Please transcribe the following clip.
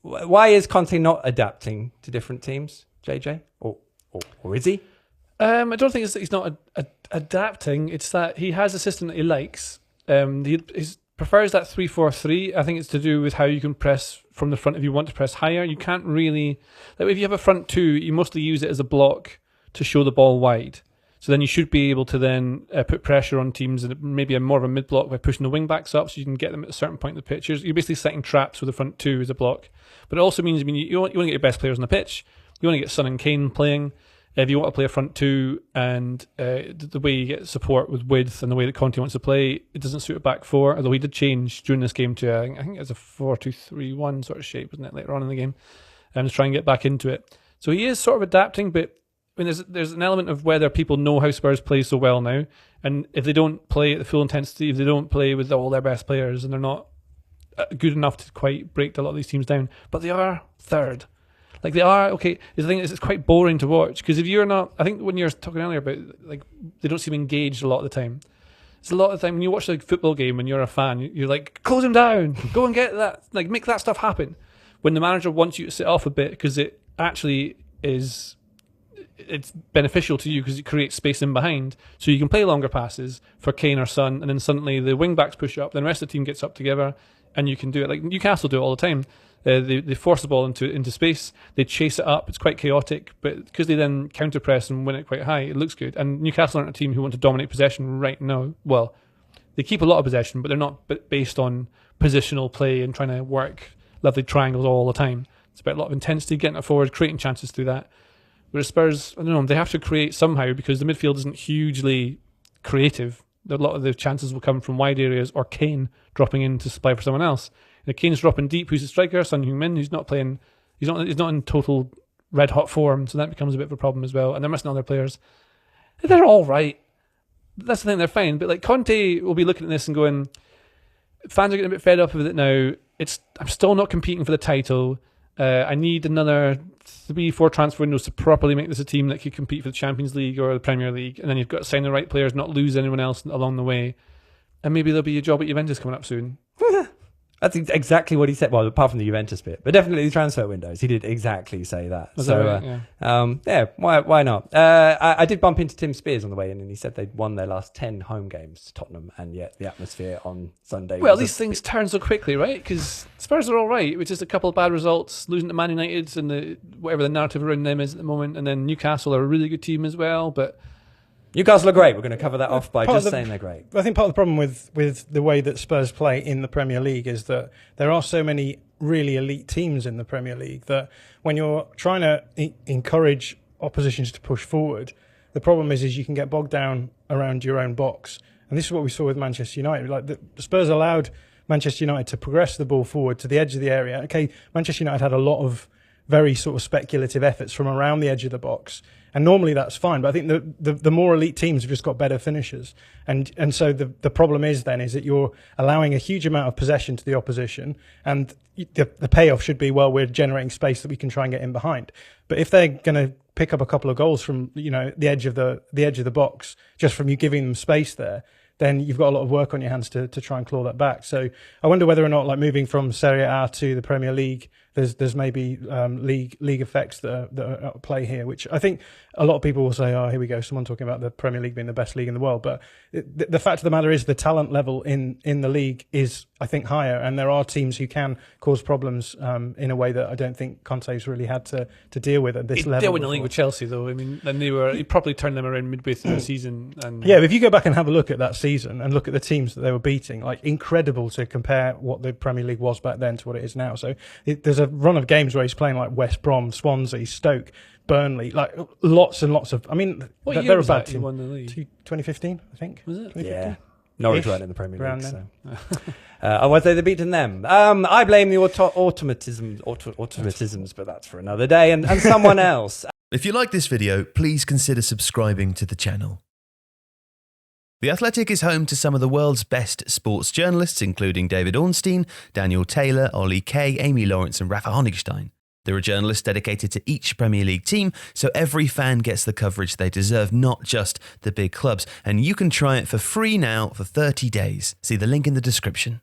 Why is Conte not adapting to different teams, JJ? Or is he? I don't think he's not adapting. It's that he has a system that he likes. He prefers that 3-4-3. I think it's to do with how you can press from the front if you want to press higher. You can't really... if you have a front two, you mostly use it as a block to show the ball wide. So then you should be able to then put pressure on teams and maybe more of a mid-block by pushing the wing-backs up so you can get them at a certain point in the pitch. You're basically setting traps with the front two as a block. But it also means you want to get your best players on the pitch. You want to get Son and Kane playing. If you want to play a front two and the way you get support with width and the way that Conte wants to play, it doesn't suit a back four, although he did change during this game to, I think it was a 4-2-3-1 sort of shape, wasn't it, later on in the game, to try and get back into it. So he is sort of adapting, but I mean, there's an element of whether people know how Spurs play so well now, and if they don't play at the full intensity, if they don't play with all their best players, and they're not good enough to quite break a lot of these teams down, but they are third. Like they are, okay, the thing is it's quite boring to watch, because if you're not, I think when you were talking earlier about, like, they don't seem engaged a lot of the time. It's a lot of the time when you watch a football game and you're a fan, you're like, close him down, go and get that, like, make that stuff happen. When the manager wants you to sit off a bit, because it actually is, it's beneficial to you because it creates space in behind, so you can play longer passes for Kane or Son, and then suddenly the wing backs push up, then the rest of the team gets up together, and you can do it. Like Newcastle do it all the time. They force the ball into space, they chase it up, it's quite chaotic, but because they then counter press and win it quite high, it looks good. And Newcastle aren't a team who want to dominate possession right now. Well, they keep a lot of possession, but they're not based on positional play and trying to work lovely triangles all the time. It's about a lot of intensity, getting it forward, creating chances through that. Whereas Spurs, I don't know, they have to create somehow because the midfield isn't hugely creative. A lot of the chances will come from wide areas or Kane dropping in to supply for someone else. And Kane's dropping deep, who's a striker, Son Heung-min, who's not playing, he's not in total red hot form, so that becomes a bit of a problem as well. And they're missing other players. They're all right. That's the thing, they're fine. But like Conte will be looking at this and going, fans are getting a bit fed up with it now. I'm still not competing for the title. I need another 3-4 transfer windows to properly make this a team that could compete for the Champions League or the Premier League. And then you've got to sign the right players, not lose anyone else along the way. And maybe there'll be a job at Juventus coming up soon. That's exactly what he said. Well, apart from the Juventus bit, but definitely the transfer windows. He did exactly say that. Was so, that right? Yeah, why not? I did bump into Tim Spears on the way in, and he said they'd won their last 10 home games, Tottenham, and yet the atmosphere on Sunday. Well, these things turn so quickly, right? Because Spurs are all right, which is a couple of bad results, losing to Man United and whatever the narrative around them is at the moment, and then Newcastle are a really good team as well, but. Newcastle are great. We're going to cover that off by just saying they're great. I think part of the problem with the way that Spurs play in the Premier League is that there are so many really elite teams in the Premier League that when you're trying to encourage oppositions to push forward, the problem is you can get bogged down around your own box. And this is what we saw with Manchester United. Like the Spurs allowed Manchester United to progress the ball forward to the edge of the area. Okay, Manchester United had a lot of very sort of speculative efforts from around the edge of the box. And normally that's fine, but I think the more elite teams have just got better finishers. And so the problem is that you're allowing a huge amount of possession to the opposition, and the payoff should be, well, we're generating space that we can try and get in behind. But if they're going to pick up a couple of goals from the edge of the box just from you giving them space there, then you've got a lot of work on your hands to try and claw that back. So I wonder whether or not, like, moving from Serie A to the Premier League, there's maybe league effects that are at play here, which I think a lot of people will say, oh, here we go, someone talking about the Premier League being the best league in the world. But the fact of the matter is the talent level in the league is, I think, higher, and there are teams who can cause problems in a way that I don't think Conte's really had to deal with at this level. He did win the league with Chelsea, though. I mean, and he probably turned them around midway through the season. And yeah, if you go back and have a look at that season and look at the teams that they were beating, like, incredible to compare what the Premier League was back then to what it is now. So there's a run of games where he's playing like West Brom, Swansea, Stoke, Burnley, like lots and lots of. I mean, they're a bad team. Won the league? 2015, I think. Was it? Yeah. Norwich weren't in the Premier League, so. Otherwise they'd have beaten them. I blame the automatisms, but that's for another day and someone else. If you like this video, please consider subscribing to the channel. The Athletic is home to some of the world's best sports journalists, including David Ornstein, Daniel Taylor, Ollie Kay, Amy Lawrence and Rafa Honigstein. There are journalists dedicated to each Premier League team, so every fan gets the coverage they deserve, not just the big clubs. And you can try it for free now for 30 days. See the link in the description.